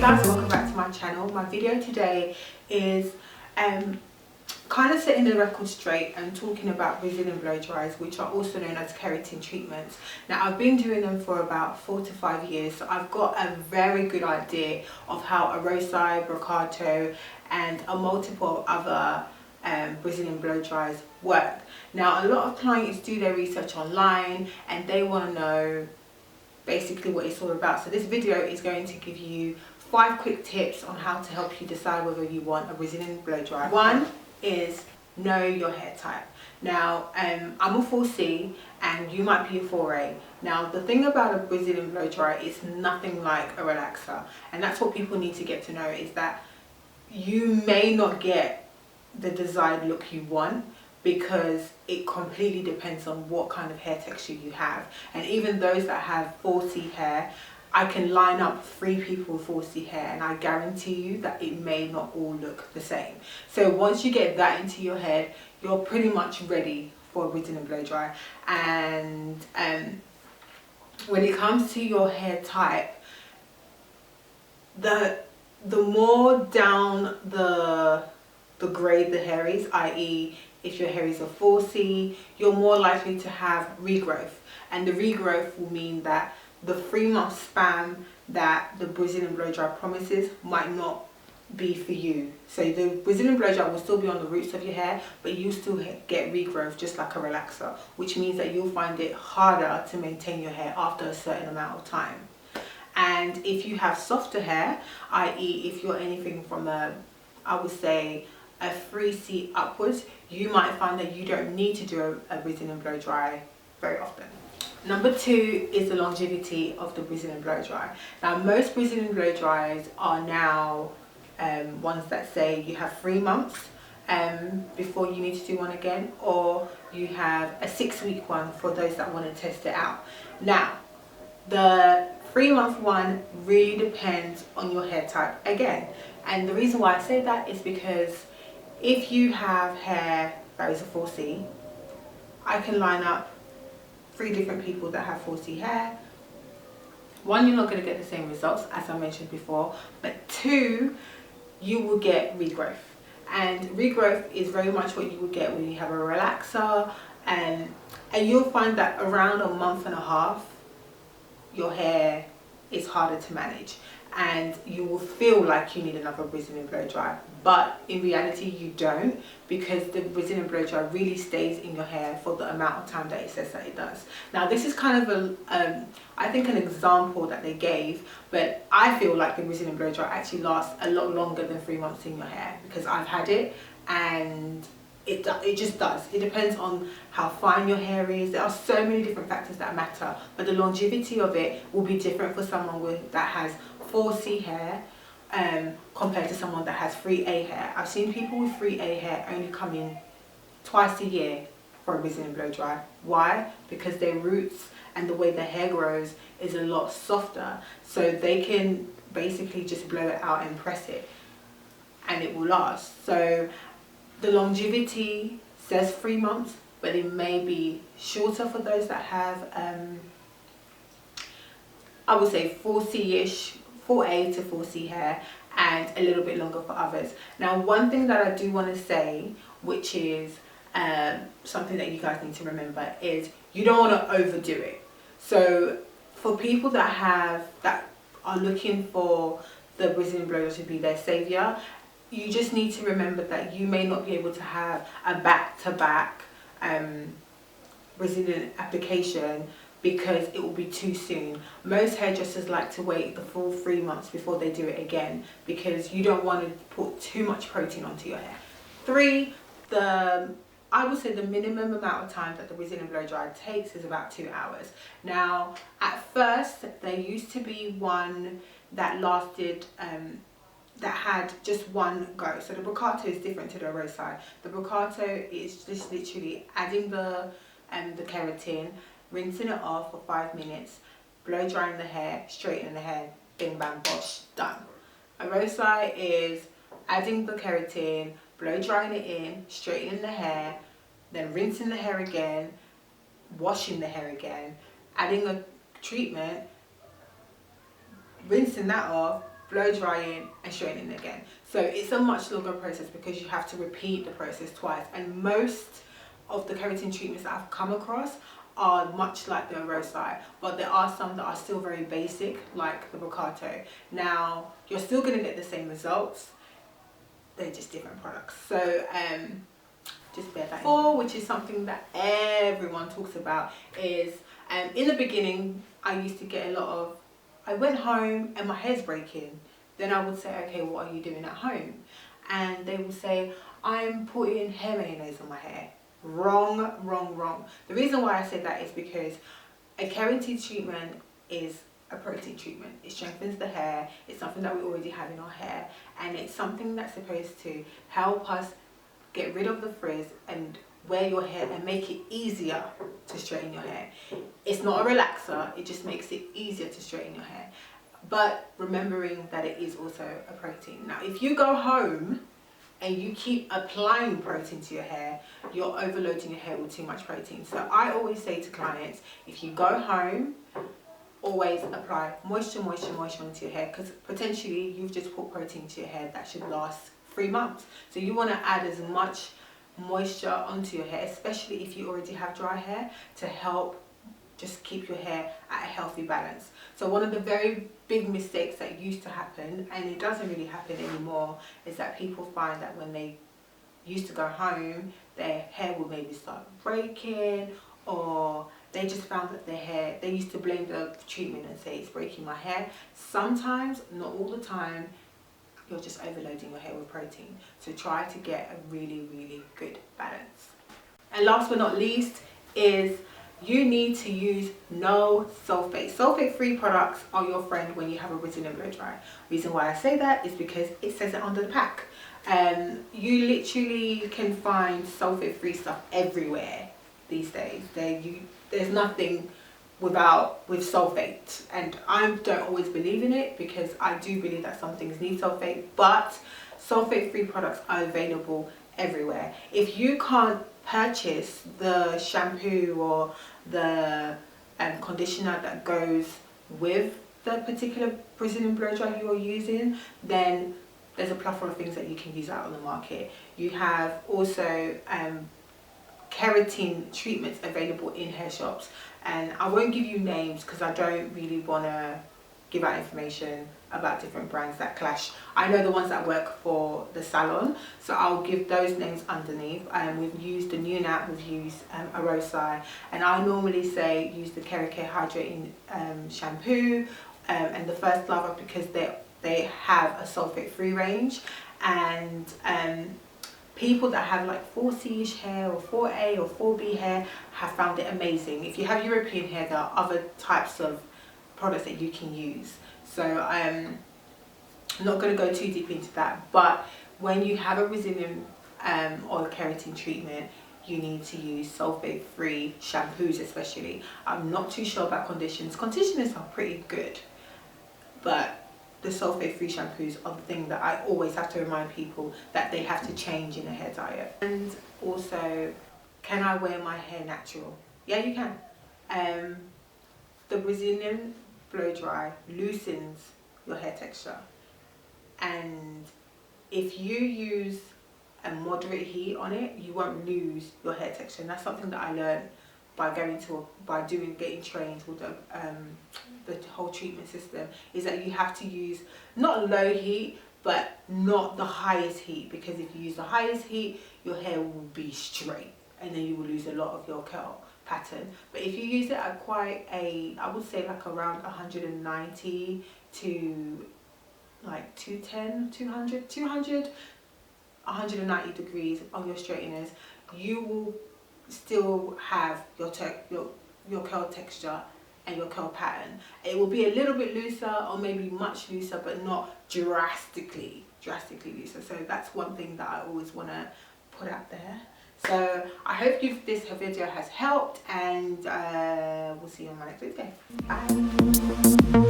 guys, welcome back to my channel. My video today is kind of setting the record straight and talking about Brazilian blow dries, which are also known as keratin treatments. Now, I've been doing them for about 4 to 5 years, so I've got a very good idea of how a Rosai, Brocato and a multiple other Brazilian blow dries work. Now, a lot of clients do their research online and they want to know basically what it's all about. So this video is going to give you 5 quick tips on how to help you decide whether you want a Brazilian blow dry. One is know your hair type. Now, I'm a 4C and you might be a 4A. Now, the thing about a Brazilian blow dry is nothing like a relaxer, and that's what people need to get to know, is that you may not get the desired look you want, because it completely depends on what kind of hair texture you have. And even those that have 4C hair, I can line up 3 people with 4C hair and I guarantee you that it may not all look the same. So once you get that into your head, you're pretty much ready for a Brazilian blow dry. And when it comes to your hair type, the more down the grade the hair is, i.e. if your hair is a 4C, you're more likely to have regrowth. And the regrowth will mean that the 3-month span that the Brazilian blow dry promises might not be for you. So the Brazilian blow dry will still be on the roots of your hair, but you still get regrowth just like a relaxer, which means that you'll find it harder to maintain your hair after a certain amount of time. And if you have softer hair, i.e. if you're anything from I would say a 3C upwards, you might find that you don't need to do a Brazilian blow dry very often. Number 2 is the longevity of the Brazilian blow dry. Now, most Brazilian blow dries are now ones that say you have 3 months before you need to do one again, or you have a 6-week one for those that want to test it out. Now, the 3-month one really depends on your hair type again. And the reason why I say that is because if you have hair that is a 4C, I can line up 3 different people that have 4C hair. 1, you're not going to get the same results as I mentioned before, but 2, you will get regrowth. And regrowth is very much what you would get when you have a relaxer, and you'll find that around a month and a half your hair is harder to manage and you will feel like you need another Brazilian blow dry, but in reality you don't, because the Brazilian blow dry really stays in your hair for the amount of time that it says that it does. Now, this is kind of I think an example that they gave, but I feel like the Brazilian blow dry actually lasts a lot longer than 3 months in your hair, because I've had it and it just does. It depends on how fine your hair is. There are so many different factors that matter, but the longevity of it will be different for someone that has 4C hair compared to someone that has 3A hair. I've seen people with 3A hair only come in twice a year for a Brazilian blow dry. Why? Because their roots and the way their hair grows is a lot softer, so they can basically just blow it out and press it and it will last. So the longevity says 3 months, but it may be shorter for those that have I would say 4C-ish, 4A to 4C hair, and a little bit longer for others. Now, one thing that I do want to say, which is something that you guys need to remember, is you don't want to overdo it. So for people that are looking for the Brazilian blow dry to be their savior, you just need to remember that you may not be able to have a back-to-back Brazilian application, because it will be too soon. Most hairdressers like to wait the full 3 months before they do it again, because you don't want to put too much protein onto your hair. 3, I would say the minimum amount of time that the Brazilian blow dry takes is about 2 hours. Now, at first there used to be one that lasted that had just one go. So the Brocato is different to the Rosai. The Brocato is just literally adding the keratin, rinsing it off for 5 minutes, blow drying the hair, straightening the hair, bing bang bosh, done. A Rosai is adding the keratin, blow drying it in, straightening the hair, then rinsing the hair again, washing the hair again, adding a treatment, rinsing that off, blow drying and straightening again. So it's a much longer process because you have to repeat the process twice, and most of the keratin treatments that I've come across are much like the Rosai, but there are some that are still very basic, like the Brocato. Now you're still going to get the same results, they're just different products. So just bear that in mind. Which is something that everyone talks about, is in the beginning I used to get a lot of, I went home and my hair's breaking. Then I would say, okay, what are you doing at home? And they would say, I'm putting hair mayonnaise on my hair. Wrong, wrong, wrong. The reason why I say that is because a keratin treatment is a protein treatment. It strengthens the hair. It's something that we already have in our hair, and it's something that's supposed to help us get rid of the frizz and wear your hair and make it easier to straighten your hair. It's not a relaxer, it just makes it easier to straighten your hair, but remembering that it is also a protein. Now if you go home and you keep applying protein to your hair, you're overloading your hair with too much protein. So I always say to clients, if you go home, always apply moisture onto your hair, because potentially you've just put protein to your hair that should last 3 months. So you want to add as much moisture onto your hair, especially if you already have dry hair, to help just keep your hair at a healthy balance. So one of the very big mistakes that used to happen, and it doesn't really happen anymore, is that people find that when they used to go home, their hair will maybe start breaking, or they just found that their hair, they used to blame the treatment and say it's breaking my hair. Sometimes, not all the time, you're just overloading your hair with protein. So try to get a really, really good balance. And last but not least is you need to use no sulfate. Sulfate-free products are your friend when you have a Brazilian blow dry. Reason why I say that is because it says it under the pack. You literally can find sulfate-free stuff everywhere these days. There's nothing with sulfate, and I don't always believe in it because I do believe that some things need sulfate, but sulfate-free products are available everywhere. If you can't purchase the shampoo or the conditioner that goes with the particular Brazilian blow dry you are using, then there's a plethora of things that you can use out on the market. You have also keratin treatments available in hair shops, and I won't give you names because I don't really want to give out information about different brands that clash. I know the ones that work for the Salon, so I'll give those names underneath. We've used the Nunat, we've used a Rosai, and I normally say use the Keracare Hydrating shampoo and the First Lava, because they have a sulfate-free range, and people that have like 4C-ish hair or 4A or 4B hair have found it amazing. If you have European hair, there are other types of products that you can use. So I'm not going to go too deep into that, but when you have a Brazilian oil keratin treatment, you need to use sulfate-free shampoos especially. I'm not too sure about conditioners. Conditioners are pretty good, but the sulfate-free shampoos are the thing that I always have to remind people that they have to change in a hair diet. And also, can I wear my hair natural? Yeah, you can. The Brazilian blow dry loosens your hair texture, and if you use a moderate heat on it, you won't lose your hair texture. And that's something that I learned by getting trained with the whole treatment system, is that you have to use not low heat, but not the highest heat, because if you use the highest heat, your hair will be straight and then you will lose a lot of your curl pattern. But if you use it at quite I would say like around 190 to like 200, 190 degrees on your straighteners, you will still have your curl texture and your curl pattern. It will be a little bit looser, or maybe much looser, but not drastically looser. So that's one thing that I always want to put out there. So I hope this video has helped, and we'll see you on my next video. Bye.